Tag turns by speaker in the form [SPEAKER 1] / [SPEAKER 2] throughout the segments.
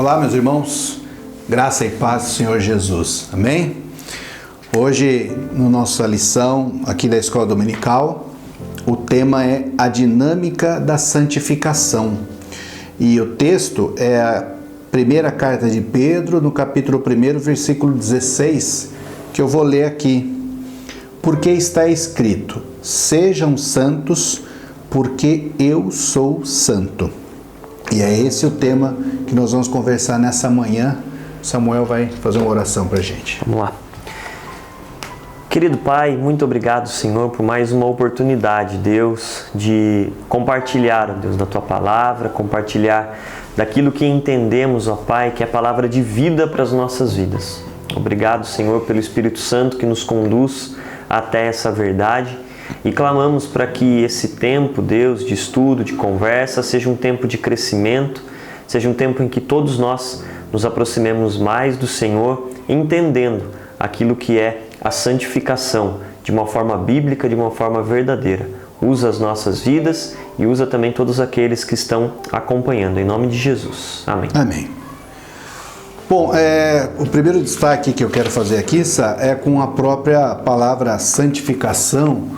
[SPEAKER 1] Olá, meus irmãos, graça e paz do Senhor Jesus, amém? Hoje, na nossa lição aqui da Escola Dominical, o tema é a dinâmica da santificação. E o texto é a primeira carta de Pedro, no capítulo 1, versículo 16, que eu vou ler aqui. Porque está escrito: sejam santos, porque eu sou santo. E é esse o tema que nós vamos conversar nessa manhã. Samuel vai fazer uma oração para a gente.
[SPEAKER 2] Vamos lá. Querido Pai, muito obrigado, Senhor, por mais uma oportunidade, Deus, de compartilhar, Deus, da Tua palavra, compartilhar daquilo que entendemos, ó Pai, que é a palavra de vida para as nossas vidas. Obrigado, Senhor, pelo Espírito Santo que nos conduz até essa verdade. E clamamos para que esse tempo, Deus, de estudo, de conversa, seja um tempo de crescimento, seja um tempo em que todos nós nos aproximemos mais do Senhor, entendendo aquilo que é a santificação de uma forma bíblica, de uma forma verdadeira. Usa as nossas vidas e usa também todos aqueles que estão acompanhando. Em nome de Jesus. Amém.
[SPEAKER 1] Amém. Bom, o primeiro destaque que eu quero fazer aqui, é com a própria palavra santificação,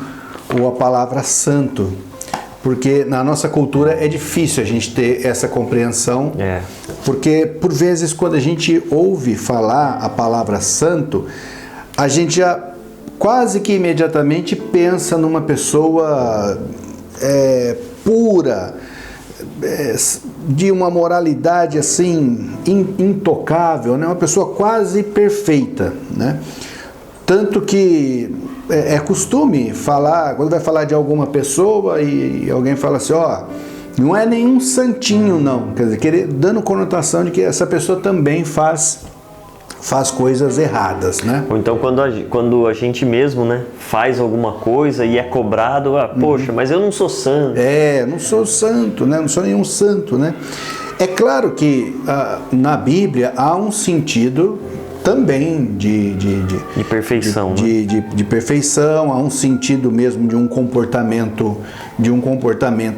[SPEAKER 1] ou a palavra santo, porque na nossa cultura é difícil a gente ter essa compreensão, porque por vezes quando a gente ouve falar a palavra santo, a gente já quase que imediatamente pensa numa pessoa pura, de uma moralidade assim intocável, né? Uma pessoa quase perfeita, né? Tanto que é costume falar, quando vai falar de alguma pessoa e alguém fala assim, não é nenhum santinho não, quer dizer, dando conotação de que essa pessoa também faz coisas erradas, né?
[SPEAKER 2] Ou então quando a gente mesmo, né, faz alguma coisa e é cobrado, poxa, mas eu não sou santo.
[SPEAKER 1] Não sou santo, né? Não sou nenhum santo, né? É claro que na Bíblia há um sentido também de
[SPEAKER 2] perfeição,
[SPEAKER 1] de perfeição, há um sentido mesmo de um comportamento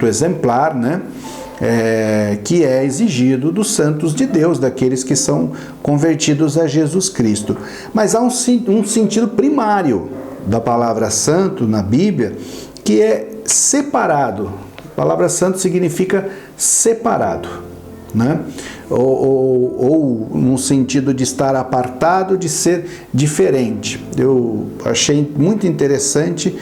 [SPEAKER 1] exemplar, né? Que é exigido dos santos de Deus, daqueles que são convertidos a Jesus Cristo. Mas há um sentido primário da palavra santo na Bíblia, que é separado. A palavra santo significa separado, né? Ou no sentido de estar apartado, de ser diferente. Eu achei muito interessante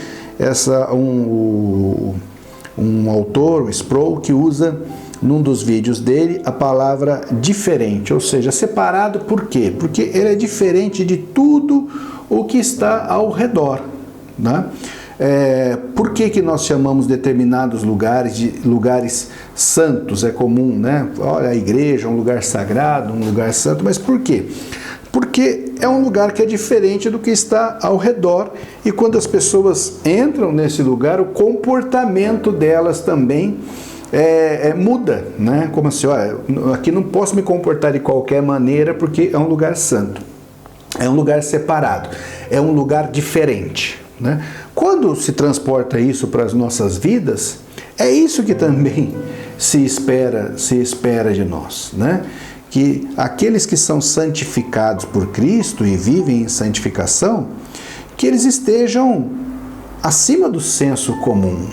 [SPEAKER 1] um autor, o Sproul, que usa num dos vídeos dele a palavra diferente, ou seja, separado por quê? Porque ele é diferente de tudo o que está ao redor, né? Por que nós chamamos determinados lugares de lugares santos? É comum, né? Olha, a igreja é um lugar sagrado, um lugar santo, mas por quê? Porque é um lugar que é diferente do que está ao redor, e quando as pessoas entram nesse lugar, o comportamento delas também muda, né? Como assim, olha, aqui não posso me comportar de qualquer maneira porque é um lugar santo, é um lugar separado, é um lugar diferente, né? Quando se transporta isso para as nossas vidas, é isso que também se espera de nós, né? Que aqueles que são santificados por Cristo e vivem em santificação, que eles estejam acima do senso comum,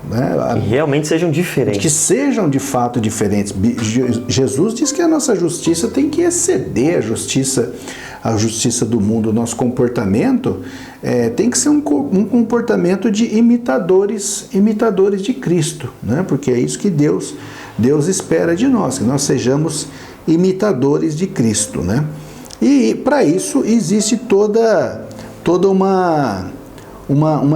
[SPEAKER 1] né?
[SPEAKER 2] E realmente sejam diferentes.
[SPEAKER 1] Que sejam de fato diferentes. Jesus diz que a nossa justiça tem que exceder a justiça do mundo. O nosso comportamento tem que ser um comportamento de imitadores de Cristo, né? Porque é isso que Deus espera de nós, que nós sejamos imitadores de Cristo, né? E para isso existe toda uma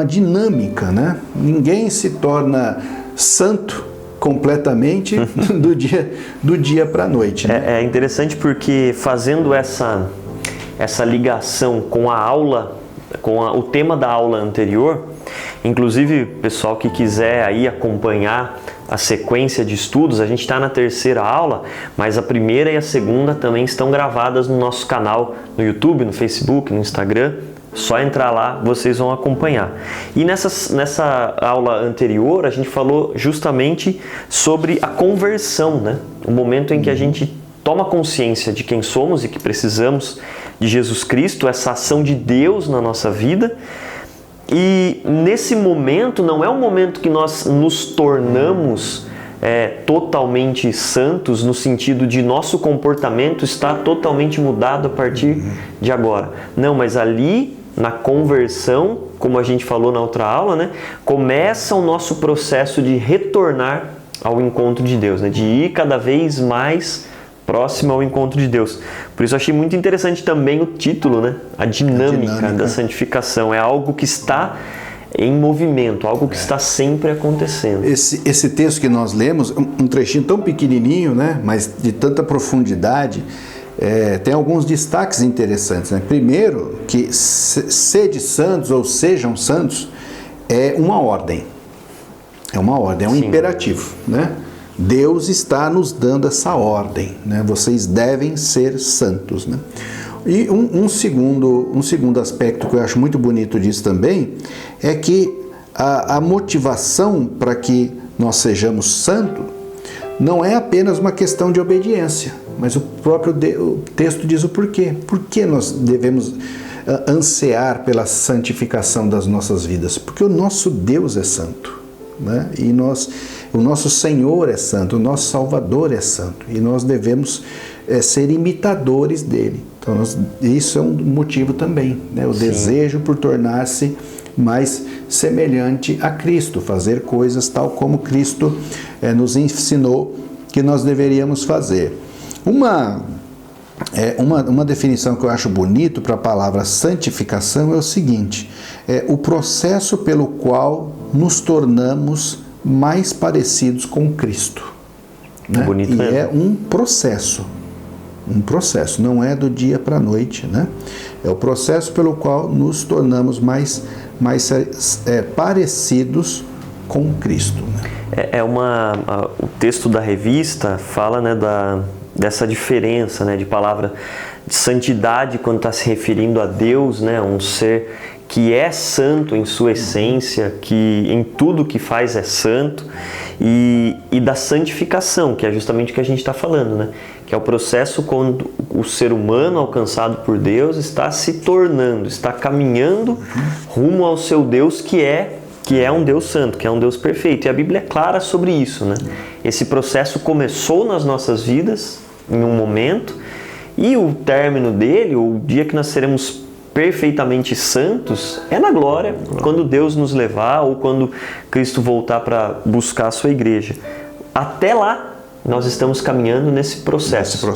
[SPEAKER 1] dinâmica, né? Ninguém se torna santo completamente do dia para a noite, né?
[SPEAKER 2] É interessante porque fazendo essa ligação com a aula, o tema da aula anterior, inclusive pessoal que quiser aí acompanhar a sequência de estudos, a gente está na terceira aula, mas a primeira e a segunda também estão gravadas no nosso canal no YouTube, no Facebook, no Instagram. Só entrar lá, vocês vão acompanhar. E nessa aula anterior, a gente falou justamente sobre a conversão, né? O momento em que a gente toma consciência de quem somos e que precisamos de Jesus Cristo, essa ação de Deus na nossa vida. E nesse momento, não é um momento que nós nos tornamos totalmente santos, no sentido de nosso comportamento está totalmente mudado a partir de agora. Não, mas ali na conversão, como a gente falou na outra aula, né, começa o nosso processo de retornar ao encontro de Deus, né, de ir cada vez mais próximo ao encontro de Deus. Por isso eu achei muito interessante também o título, né, a dinâmica da santificação. É algo que está em movimento, algo que está sempre acontecendo.
[SPEAKER 1] Esse texto que nós lemos, um trechinho tão pequenininho, né, mas de tanta profundidade, tem alguns destaques interessantes, né? Primeiro, que sede santos ou sejam santos é uma ordem. É uma ordem, é um imperativo, né? Deus está nos dando essa ordem, né? Vocês devem ser santos, né? E um segundo aspecto que eu acho muito bonito disso também é que a motivação para que nós sejamos santos não é apenas uma questão de obediência, mas o próprio o texto diz o porquê. Por que nós devemos ansiar pela santificação das nossas vidas? Porque o nosso Deus é santo, né? E o nosso Senhor é santo, o nosso Salvador é santo, e nós devemos ser imitadores dele. Então, isso é um motivo também, né? O desejo por tornar-se mais semelhante a Cristo, fazer coisas tal como Cristo nos ensinou que nós deveríamos fazer. Uma definição que eu acho bonito para a palavra santificação é o seguinte: o processo pelo qual nos tornamos mais parecidos com Cristo. Né?
[SPEAKER 2] Bonito mesmo.
[SPEAKER 1] É um processo, não é do dia para a noite, né? É o processo pelo qual nos tornamos mais parecidos com Cristo. Né?
[SPEAKER 2] O texto da revista fala, né, dessa diferença, né, de palavra de santidade quando está se referindo a Deus, né, um ser que é santo em sua essência, que em tudo que faz é santo, e da santificação, que é justamente o que a gente está falando, né? Que é o processo quando o ser humano alcançado por Deus está se tornando, está caminhando rumo ao seu Deus que é um Deus santo, que é um Deus perfeito. E a Bíblia é clara sobre isso, né? Esse processo começou nas nossas vidas em um momento, e o término dele, o dia que nós seremos perfeitamente santos, é na glória, quando Deus nos levar ou quando Cristo voltar para buscar a sua igreja. Até lá, nós estamos caminhando nesse processo.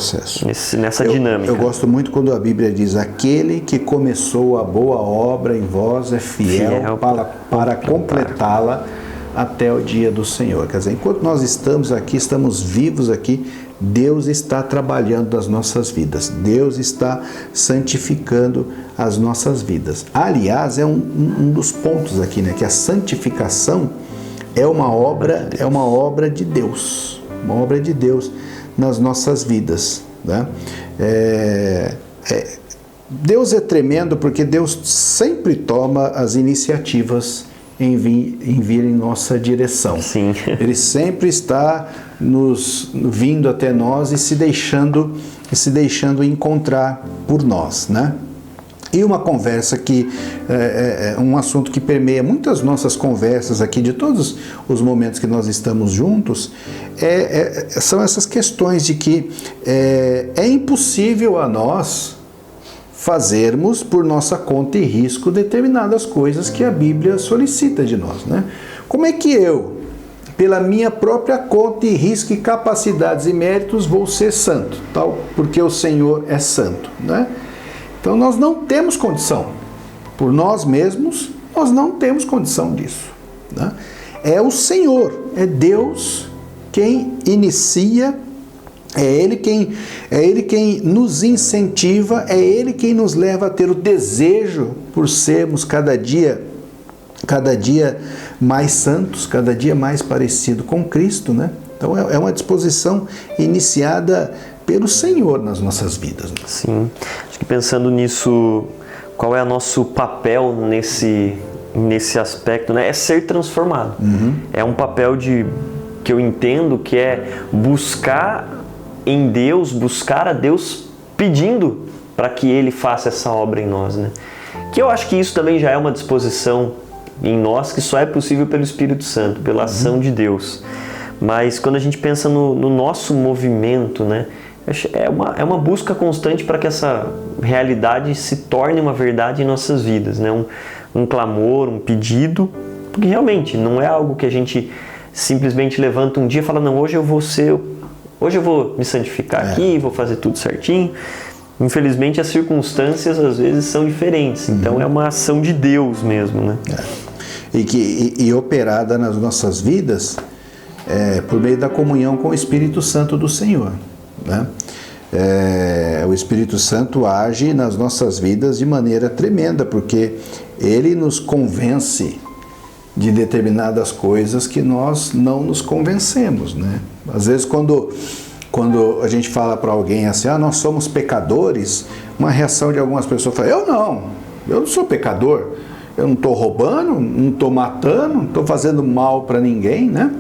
[SPEAKER 2] Nessa dinâmica.
[SPEAKER 1] Eu gosto muito quando a Bíblia diz: aquele que começou a boa obra em vós é fiel para completá-la até o dia do Senhor. Quer dizer, enquanto nós estamos aqui, estamos vivos aqui, Deus está trabalhando nas nossas vidas. Deus está santificando as nossas vidas. Aliás, é um dos pontos aqui, né? Que a santificação é uma obra de Deus. Uma obra de Deus nas nossas vidas, né? Deus é tremendo porque Deus sempre toma as iniciativas em vir em nossa direção.
[SPEAKER 2] Sim.
[SPEAKER 1] Ele sempre está vindo até nós e se deixando encontrar por nós, né? E uma conversa um assunto que permeia muitas nossas conversas aqui, de todos os momentos que nós estamos juntos, são essas questões de que é impossível a nós fazermos por nossa conta e risco determinadas coisas que a Bíblia solicita de nós, né? Como é que eu, pela minha própria conta e risco e capacidades e méritos, vou ser santo, tal, porque o Senhor é santo, né? Então nós não temos condição, por nós mesmos, nós não temos condição disso, né? É o Senhor, é Deus quem inicia, é Ele quem nos incentiva, é Ele quem nos leva a ter o desejo por sermos cada dia mais santos, cada dia mais parecido com Cristo, né? Então é uma disposição iniciada pelo Senhor nas nossas vidas. Né?
[SPEAKER 2] Sim, acho que pensando nisso, qual é o nosso papel nesse aspecto, né? É ser transformado. É um papel que eu entendo que é buscar em Deus, buscar a Deus pedindo para que Ele faça essa obra em nós, né? Que eu acho que isso também já é uma disposição em nós que só é possível pelo Espírito Santo, pela ação de Deus. Mas quando a gente pensa no nosso movimento, né? É uma busca constante para que essa realidade se torne uma verdade em nossas vidas, né? Um clamor, um pedido, porque realmente não é algo que a gente simplesmente levanta um dia e fala, não, hoje eu vou me santificar aqui, vou fazer tudo certinho. Infelizmente as circunstâncias às vezes são diferentes, então é uma ação de Deus mesmo, né?
[SPEAKER 1] E operada nas nossas vidas por meio da comunhão com o Espírito Santo do Senhor, né? O Espírito Santo age nas nossas vidas de maneira tremenda, porque ele nos convence de determinadas coisas que nós não nos convencemos, né? Às vezes quando a gente fala para alguém assim, nós somos pecadores, uma reação de algumas pessoas fala, eu não sou pecador, eu não estou roubando, não estou matando, não estou fazendo mal para ninguém, né?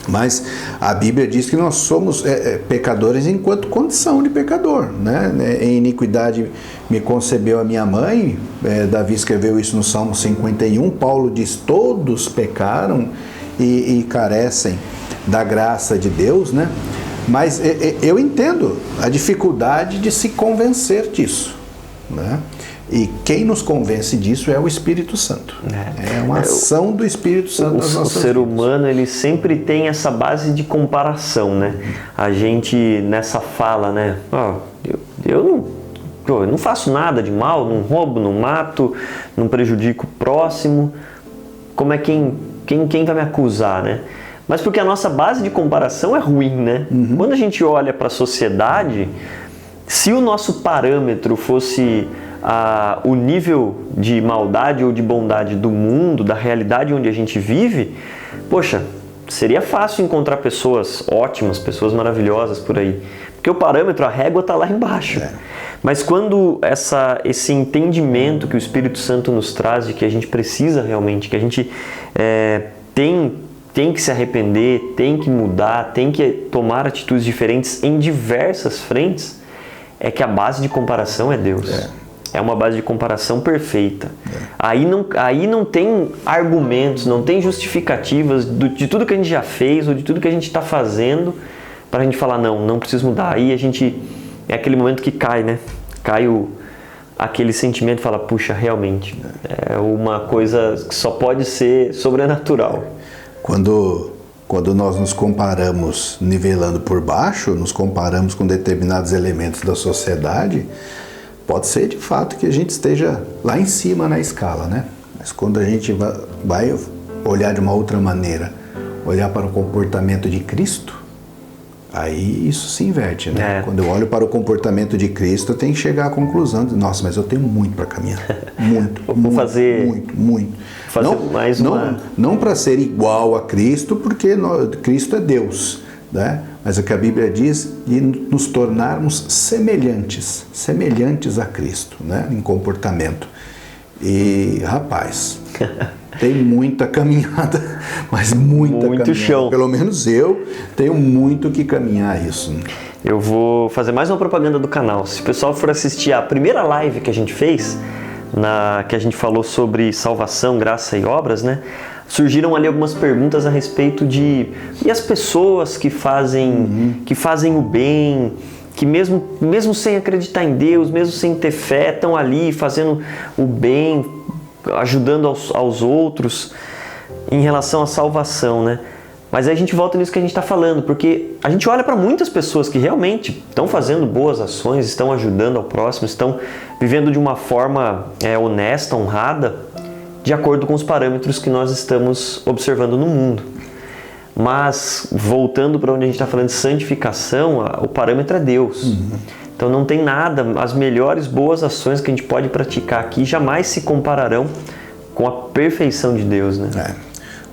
[SPEAKER 1] Mas a Bíblia diz que nós somos pecadores enquanto condição de pecador, né? Em iniquidade me concebeu a minha mãe, Davi escreveu isso no Salmo 51, Paulo diz, todos pecaram e carecem da graça de Deus, né? Mas eu entendo a dificuldade de se convencer disso, né? E quem nos convence disso é o Espírito Santo. É uma ação do Espírito Santo nas nossas vidas. O ser
[SPEAKER 2] humano, ele sempre tem essa base de comparação, né? A gente, nessa fala, né? Eu não faço nada de mal, não roubo, não mato, não prejudico o próximo. Como é quem vai me acusar, né? Mas porque a nossa base de comparação é ruim, né? Quando a gente olha para a sociedade, se o nosso parâmetro fosse o nível de maldade ou de bondade do mundo, da realidade onde a gente vive, poxa, seria fácil encontrar pessoas ótimas, pessoas maravilhosas por aí. Porque o parâmetro, a régua está lá embaixo. Mas quando esse entendimento que o Espírito Santo nos traz de que a gente precisa realmente, que a gente tem que se arrepender, tem que mudar, tem que tomar atitudes diferentes em diversas frentes, é que a base de comparação é Deus. É uma base de comparação perfeita. Aí não tem argumentos, não tem justificativas de tudo que a gente já fez ou de tudo que a gente está fazendo para a gente falar, não preciso mudar. Aí é aquele momento que cai, né? Cai aquele sentimento e fala, puxa, realmente, é uma coisa que só pode ser sobrenatural.
[SPEAKER 1] Quando nós nos comparamos nivelando por baixo, nos comparamos com determinados elementos da sociedade, pode ser de fato que a gente esteja lá em cima na escala, né? Mas quando a gente vai olhar de uma outra maneira, olhar para o comportamento de Cristo, aí isso se inverte, né? Quando eu olho para o comportamento de Cristo, eu tenho que chegar à conclusão de, nossa, mas eu tenho muito para caminhar. Muito. Não para ser igual a Cristo, porque Cristo é Deus, né? Mas o que a Bíblia diz de nos tornarmos semelhantes a Cristo, né? Em comportamento. E, rapaz, tem muita caminhada, mas muita caminhada.
[SPEAKER 2] Chão.
[SPEAKER 1] Pelo menos eu tenho muito que caminhar isso.
[SPEAKER 2] Eu vou fazer mais uma propaganda do canal. Se o pessoal for assistir a primeira live que a gente fez, que a gente falou sobre salvação, graça e obras, né? Surgiram ali algumas perguntas a respeito e as pessoas que fazem o bem, que mesmo sem acreditar em Deus, mesmo sem ter fé, estão ali fazendo o bem, ajudando aos outros em relação à salvação, né? Mas aí a gente volta nisso que a gente está falando, porque a gente olha para muitas pessoas que realmente estão fazendo boas ações, estão ajudando ao próximo, estão vivendo de uma forma honesta, honrada, de acordo com os parâmetros que nós estamos observando no mundo. Mas, voltando para onde a gente está falando de santificação, o parâmetro é Deus. Então não tem nada, as melhores boas ações que a gente pode praticar aqui jamais se compararão com a perfeição de Deus, né?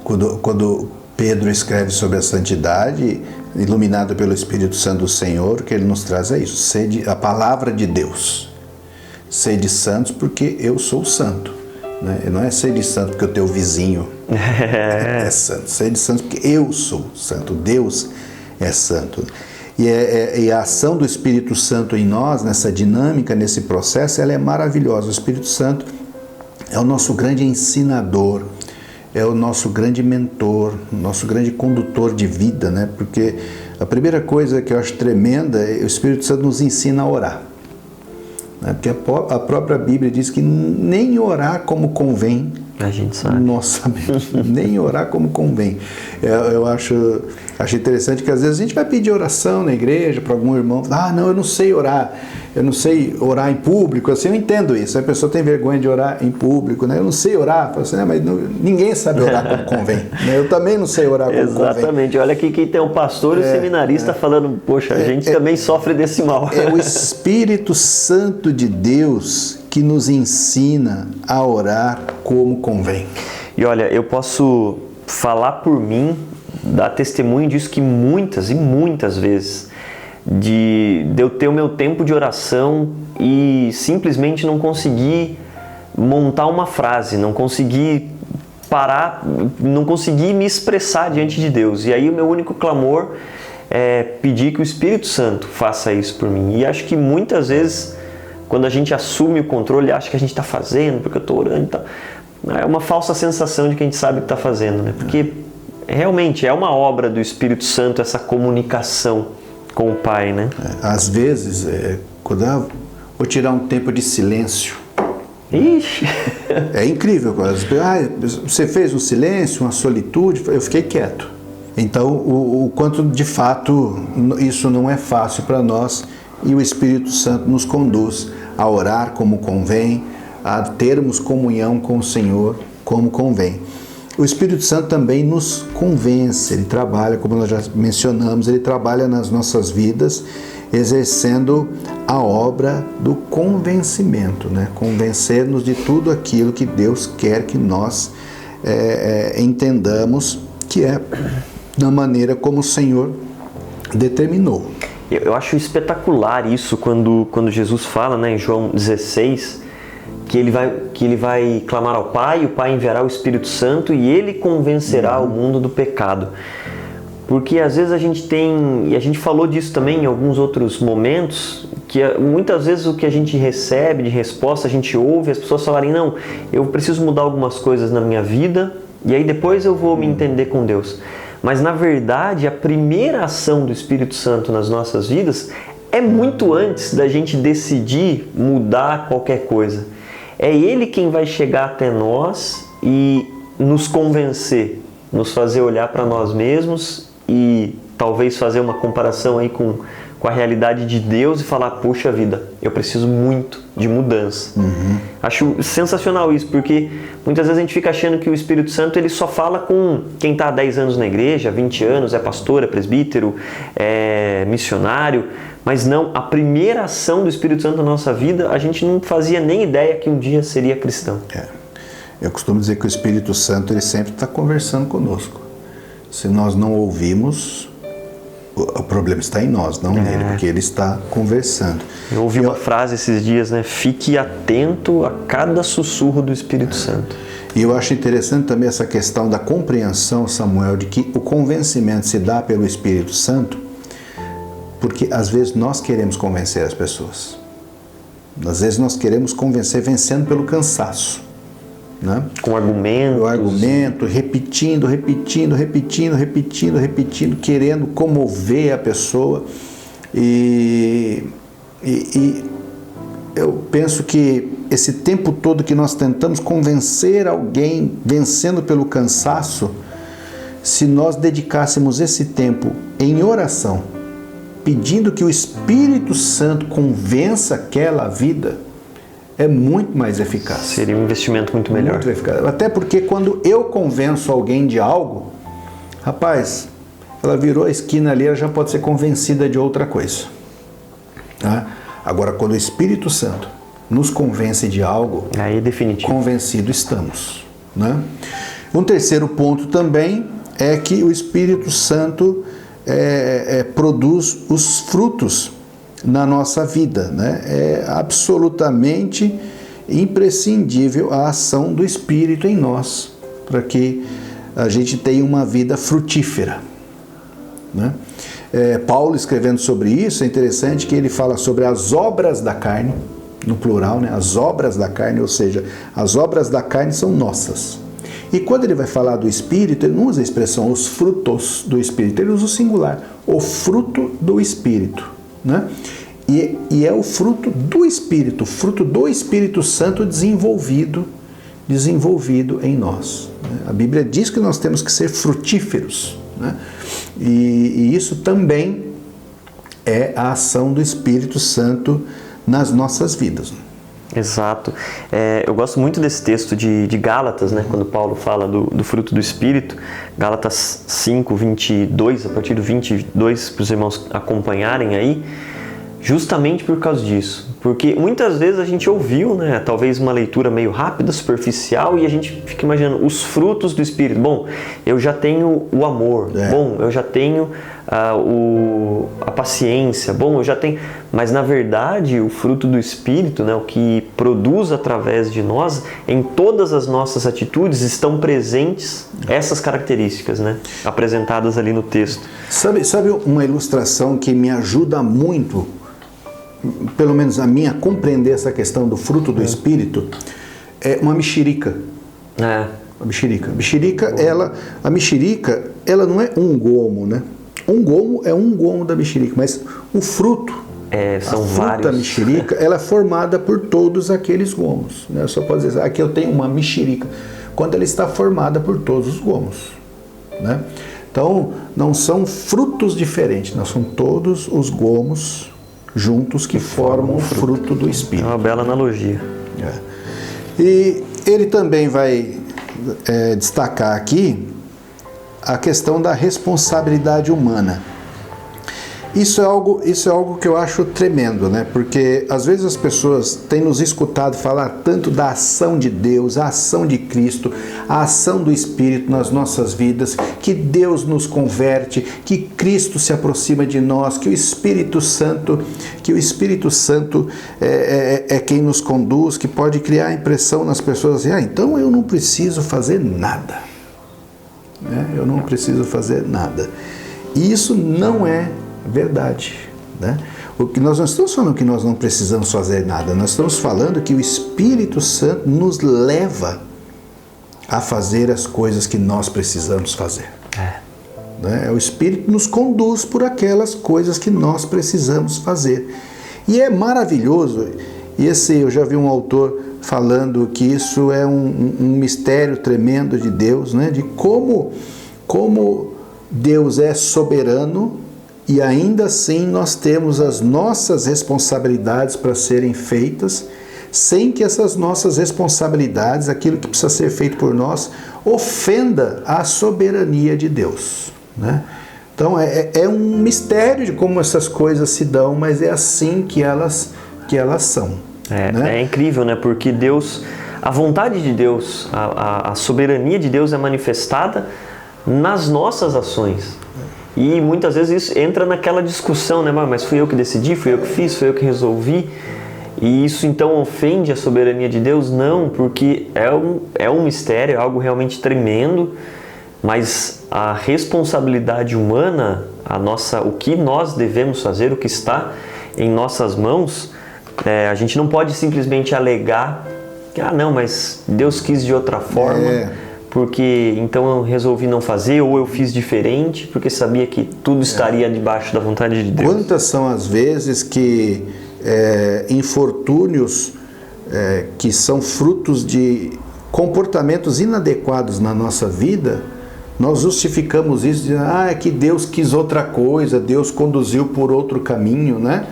[SPEAKER 1] Quando Pedro escreve sobre a santidade, iluminado pelo Espírito Santo do Senhor, o que ele nos traz é isso, a palavra de Deus. Sede santos porque eu sou santo. Né? Não é sede santo porque o teu vizinho é santo. Sede santo porque eu sou santo. Deus é santo. E a ação do Espírito Santo em nós, nessa dinâmica, nesse processo, ela é maravilhosa. O Espírito Santo é o nosso grande ensinador, é o nosso grande mentor, o nosso grande condutor de vida, né? Porque a primeira coisa que eu acho tremenda é o Espírito Santo nos ensina a orar. Né? Porque a própria Bíblia diz que nem orar como convém,
[SPEAKER 2] a gente sabe.
[SPEAKER 1] Nós sabemos, nem orar como convém. Eu acho interessante que às vezes a gente vai pedir oração na igreja para algum irmão. Não, eu não sei orar em público, assim, eu entendo isso. A pessoa tem vergonha de orar em público, né? Eu não sei orar, assim, mas ninguém sabe orar como convém. Né? Eu também não sei orar como convém.
[SPEAKER 2] Exatamente, olha aqui quem tem um pastor e um seminarista falando, poxa, a gente também sofre desse mal.
[SPEAKER 1] É o Espírito Santo de Deus que nos ensina a orar como convém.
[SPEAKER 2] E olha, eu posso falar por mim, dar testemunho disso, que muitas e muitas vezes de eu ter o meu tempo de oração e simplesmente não conseguir montar uma frase, não conseguir parar, não conseguir me expressar diante de Deus. E aí o meu único clamor é pedir que o Espírito Santo faça isso por mim. E acho que muitas vezes, quando a gente assume o controle, acha que a gente está fazendo, porque eu estou orando e tal. É uma falsa sensação de que a gente sabe o que está fazendo, né? Porque realmente é uma obra do Espírito Santo essa comunicação com o Pai, né?
[SPEAKER 1] Às vezes, quando eu vou tirar um tempo de silêncio.
[SPEAKER 2] Ixi!
[SPEAKER 1] É incrível. Você fez um silêncio, uma solitude, eu fiquei quieto. Então, o quanto de fato isso não é fácil para nós, e o Espírito Santo nos conduz a orar como convém, a termos comunhão com o Senhor como convém. O Espírito Santo também nos convence, ele trabalha, como nós já mencionamos, ele trabalha nas nossas vidas, exercendo a obra do convencimento, né? Convencer-nos de tudo aquilo que Deus quer que nós entendamos, que é da maneira como o Senhor determinou.
[SPEAKER 2] Eu acho espetacular isso quando Jesus fala, né, em João 16, que ele vai clamar ao Pai, e o Pai enviará o Espírito Santo e ele convencerá o mundo do pecado. Porque às vezes a gente tem, e a gente falou disso também em alguns outros momentos, que muitas vezes o que a gente recebe de resposta, a gente ouve as pessoas falarem, não, eu preciso mudar algumas coisas na minha vida e aí depois eu vou me entender com Deus. Mas na verdade a primeira ação do Espírito Santo nas nossas vidas é muito antes da gente decidir mudar qualquer coisa. É Ele quem vai chegar até nós e nos convencer, nos fazer olhar para nós mesmos e talvez fazer uma comparação aí com a realidade de Deus e falar, poxa vida, eu preciso muito de mudança. Acho sensacional isso, porque muitas vezes a gente fica achando que o Espírito Santo ele só fala com quem está há 10 anos na igreja, 20 anos, é pastor, é presbítero, é missionário, mas não, a primeira ação do Espírito Santo na nossa vida, a gente não fazia nem ideia que um dia seria cristão.
[SPEAKER 1] Eu costumo dizer que o Espírito Santo ele sempre está conversando conosco. Se nós não ouvimos, o problema está em nós, não nele, porque ele está conversando.
[SPEAKER 2] Eu ouvi uma frase esses dias, né? Fique atento a cada sussurro do Espírito Santo.
[SPEAKER 1] E eu acho interessante também essa questão da compreensão, Samuel, de que o convencimento se dá pelo Espírito Santo, porque às vezes nós queremos convencer as pessoas. Às vezes nós queremos convencer vencendo pelo cansaço. Né?
[SPEAKER 2] Com argumentos.
[SPEAKER 1] O argumento, repetindo, querendo comover a pessoa. E eu penso que esse tempo todo que nós tentamos convencer alguém, vencendo pelo cansaço, se nós dedicássemos esse tempo em oração, pedindo que o Espírito Santo convença aquela vida, é muito mais eficaz.
[SPEAKER 2] Seria um investimento muito melhor.
[SPEAKER 1] Muito eficaz. Até porque quando eu convenço alguém de algo, rapaz, ela virou a esquina ali, ela já pode ser convencida de outra coisa. Tá? Agora, quando o Espírito Santo nos convence de algo,
[SPEAKER 2] aí é definitivo.
[SPEAKER 1] Convencido estamos. Né? Um terceiro ponto também é que o Espírito Santo produz os frutos na nossa vida, né? É absolutamente imprescindível a ação do Espírito em nós, para que a gente tenha uma vida frutífera, né? Paulo escrevendo sobre isso, é interessante que ele fala sobre as obras da carne, no plural, né? As obras da carne, ou seja, as obras da carne são nossas. E quando ele vai falar do Espírito, ele não usa a expressão os frutos do Espírito, ele usa o singular, o fruto do Espírito, né? E é o fruto do Espírito Santo desenvolvido em nós. A Bíblia diz que nós temos que ser frutíferos, né? E isso também é a ação do Espírito Santo nas nossas vidas.
[SPEAKER 2] Exato. Eu gosto muito desse texto de Gálatas, né? Quando Paulo fala do fruto do Espírito, Gálatas 5, 22, a partir do 22, para os irmãos acompanharem aí, justamente por causa disso. Porque muitas vezes a gente ouviu, né, talvez uma leitura meio rápida, superficial, e a gente fica imaginando os frutos do Espírito. Bom, eu já tenho o amor. Bom, eu já tenho a paciência. Bom, eu já tenho... Mas, na verdade, o fruto do Espírito, né, o que produz através de nós, em todas as nossas atitudes, estão presentes essas características, né, apresentadas ali no texto.
[SPEAKER 1] Sabe uma ilustração que me ajuda muito, pelo menos a mim, a compreender essa questão do fruto do Espírito? É uma mexerica. A mexerica, a mexerica, ela não é um gomo, né? Um gomo é um gomo da mexerica, mas o fruto,
[SPEAKER 2] são
[SPEAKER 1] a fruta
[SPEAKER 2] vários.
[SPEAKER 1] mexerica, ela é formada por todos aqueles gomos, né? Eu só posso dizer, aqui eu tenho uma mexerica, quando ela está formada por todos os gomos, né? Então, não são frutos diferentes, não são todos os gomos juntos que formam o fruto do Espírito.
[SPEAKER 2] É uma bela analogia.
[SPEAKER 1] E ele também vai destacar aqui a questão da responsabilidade humana. Isso é algo que eu acho tremendo, né? Porque às vezes as pessoas têm nos escutado falar tanto da ação de Deus, a ação de Cristo, a ação do Espírito nas nossas vidas, que Deus nos converte, que Cristo se aproxima de nós, que o Espírito Santo é quem nos conduz, que pode criar a impressão nas pessoas assim, então eu não preciso fazer nada. Eu não preciso fazer nada. E isso não é verdade, né? Nós não estamos falando que nós não precisamos fazer nada, nós estamos falando que o Espírito Santo nos leva a fazer as coisas que nós precisamos fazer. Né? O Espírito nos conduz por aquelas coisas que nós precisamos fazer. E é maravilhoso, eu já vi um autor falando que isso é um mistério tremendo de Deus, né? De como Deus é soberano e ainda assim nós temos as nossas responsabilidades para serem feitas, sem que essas nossas responsabilidades, aquilo que precisa ser feito por nós, ofenda a soberania de Deus, né? Então é um mistério de como essas coisas se dão, mas é assim que elas são.
[SPEAKER 2] É incrível, né? Porque Deus, a vontade de Deus, a soberania de Deus é manifestada nas nossas ações. E muitas vezes isso entra naquela discussão, né? Mas fui eu que decidi, fui eu que fiz, fui eu que resolvi. E isso então ofende a soberania de Deus? Não, porque é um mistério, é algo realmente tremendo, mas a responsabilidade humana, o que nós devemos fazer, o que está em nossas mãos, a gente não pode simplesmente alegar que, não, mas Deus quis de outra forma, porque então eu resolvi não fazer, ou eu fiz diferente, porque sabia que tudo estaria debaixo da vontade de Deus.
[SPEAKER 1] Quantas são as vezes que infortúnios que são frutos de comportamentos inadequados na nossa vida, nós justificamos isso dizendo, é que Deus quis outra coisa, Deus conduziu por outro caminho, né?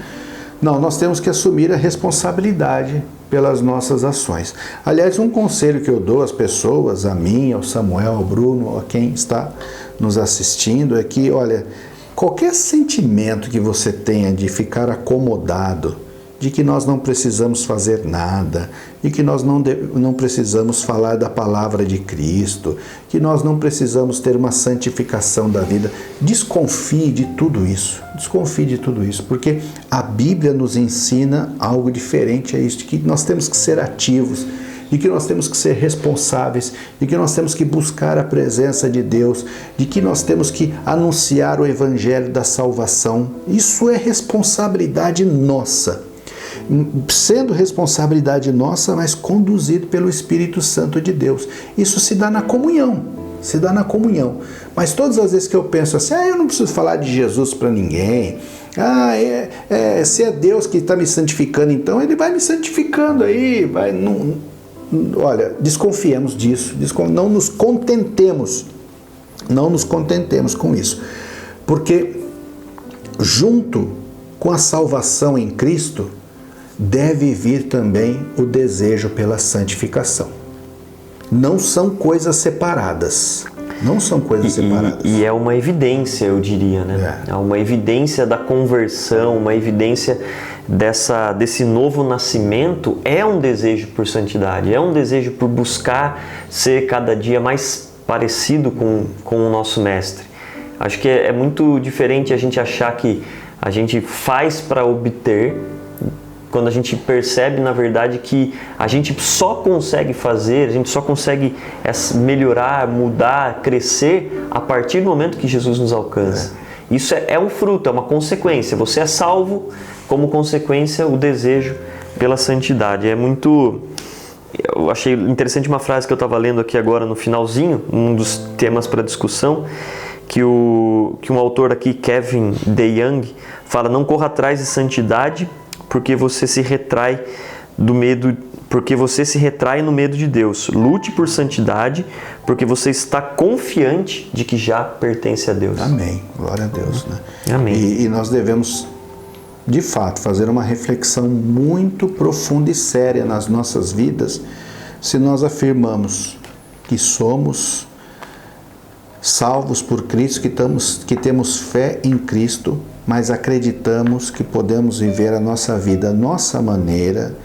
[SPEAKER 1] Não, nós temos que assumir a responsabilidade pelas nossas ações. Aliás, um conselho que eu dou às pessoas, a mim, ao Samuel, ao Bruno, a quem está nos assistindo, é que, olha, qualquer sentimento que você tenha de ficar acomodado, de que nós não precisamos fazer nada, e que nós não precisamos falar da palavra de Cristo, que nós não precisamos ter uma santificação da vida, desconfie de tudo isso, porque a Bíblia nos ensina algo diferente a isso, de que nós temos que ser ativos, de que nós temos que ser responsáveis, de que nós temos que buscar a presença de Deus, de que nós temos que anunciar o evangelho da salvação. Isso é responsabilidade nossa. Sendo responsabilidade nossa, mas conduzido pelo Espírito Santo de Deus. Isso se dá na comunhão. Se dá na comunhão. Mas todas as vezes que eu penso assim, eu não preciso falar de Jesus para ninguém, se é Deus que está me santificando, então Ele vai me santificando aí, olha, desconfiemos disso, não nos contentemos com isso, porque junto com a salvação em Cristo, deve vir também o desejo pela santificação. Não são coisas separadas. Não são coisas separadas.
[SPEAKER 2] E é uma evidência, eu diria, né? É uma evidência da conversão, uma evidência desse novo nascimento, é um desejo por santidade, é um desejo por buscar ser cada dia mais parecido com o nosso Mestre. Acho que é muito diferente a gente achar que a gente faz para obter, quando a gente percebe, na verdade, que a gente só consegue fazer, a gente só consegue melhorar, mudar, crescer a partir do momento que Jesus nos alcança. Isso é um fruto, é uma consequência. Você é salvo, como consequência, o desejo pela santidade. Eu achei interessante uma frase que eu estava lendo aqui agora no finalzinho, um dos temas para discussão, que um autor aqui, Kevin DeYoung, fala: não corra atrás de santidade porque você se retrai no medo de Deus. Lute por santidade, porque você está confiante de que já pertence a Deus.
[SPEAKER 1] Amém. Glória a Deus. Né?
[SPEAKER 2] Amém.
[SPEAKER 1] E nós devemos, de fato, fazer uma reflexão muito profunda e séria nas nossas vidas, se nós afirmamos que somos salvos por Cristo, que temos fé em Cristo, mas acreditamos que podemos viver a nossa vida, a nossa maneira,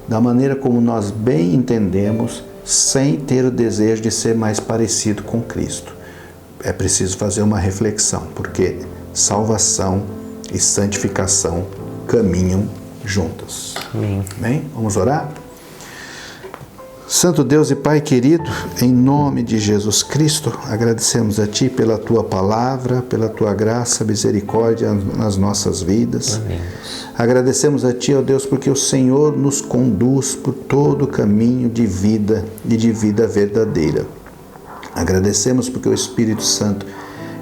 [SPEAKER 1] da maneira como nós bem entendemos, sem ter o desejo de ser mais parecido com Cristo. É preciso fazer uma reflexão, porque salvação e santificação caminham juntas.
[SPEAKER 2] Amém.
[SPEAKER 1] Amém? Vamos orar? Santo Deus e Pai querido, em nome de Jesus Cristo, agradecemos a Ti pela Tua palavra, pela Tua graça, misericórdia nas nossas vidas.
[SPEAKER 2] Amém.
[SPEAKER 1] Agradecemos a Ti, ó Deus, porque o Senhor nos conduz por todo o caminho de vida e de vida verdadeira. Agradecemos porque o Espírito Santo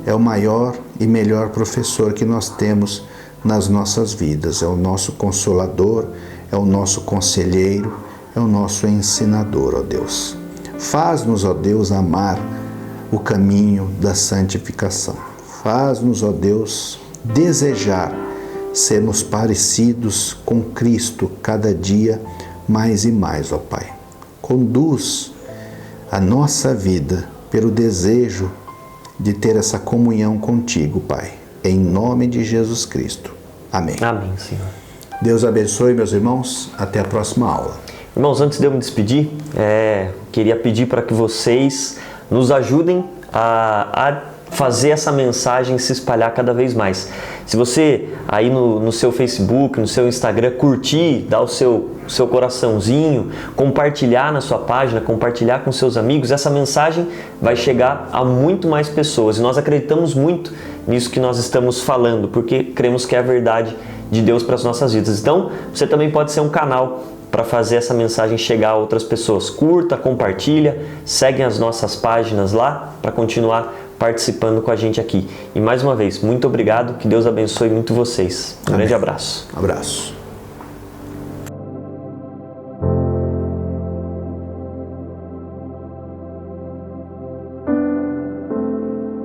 [SPEAKER 1] é o maior e melhor professor que nós temos nas nossas vidas. É o nosso consolador, é o nosso conselheiro, é o nosso ensinador, ó Deus. Faz-nos, ó Deus, amar o caminho da santificação. Faz-nos, ó Deus, desejar sermos parecidos com Cristo cada dia mais e mais, ó Pai. Conduz a nossa vida pelo desejo de ter essa comunhão contigo, Pai. Em nome de Jesus Cristo. Amém.
[SPEAKER 2] Amém, Senhor.
[SPEAKER 1] Deus abençoe, meus irmãos. Até a próxima aula.
[SPEAKER 2] Irmãos, antes de eu me despedir, queria pedir para que vocês nos ajudem a fazer essa mensagem se espalhar cada vez mais. Se você aí no seu Facebook, no seu Instagram, curtir, dar o seu coraçãozinho, compartilhar na sua página, compartilhar com seus amigos, essa mensagem vai chegar a muito mais pessoas. E nós acreditamos muito nisso que nós estamos falando, porque cremos que é a verdade de Deus para as nossas vidas. Então, você também pode ser um canal para fazer essa mensagem chegar a outras pessoas. Curta, compartilha, seguem as nossas páginas lá para continuar participando com a gente aqui. E mais uma vez, muito obrigado, que Deus abençoe muito vocês. Um grande abraço.
[SPEAKER 1] Abraço.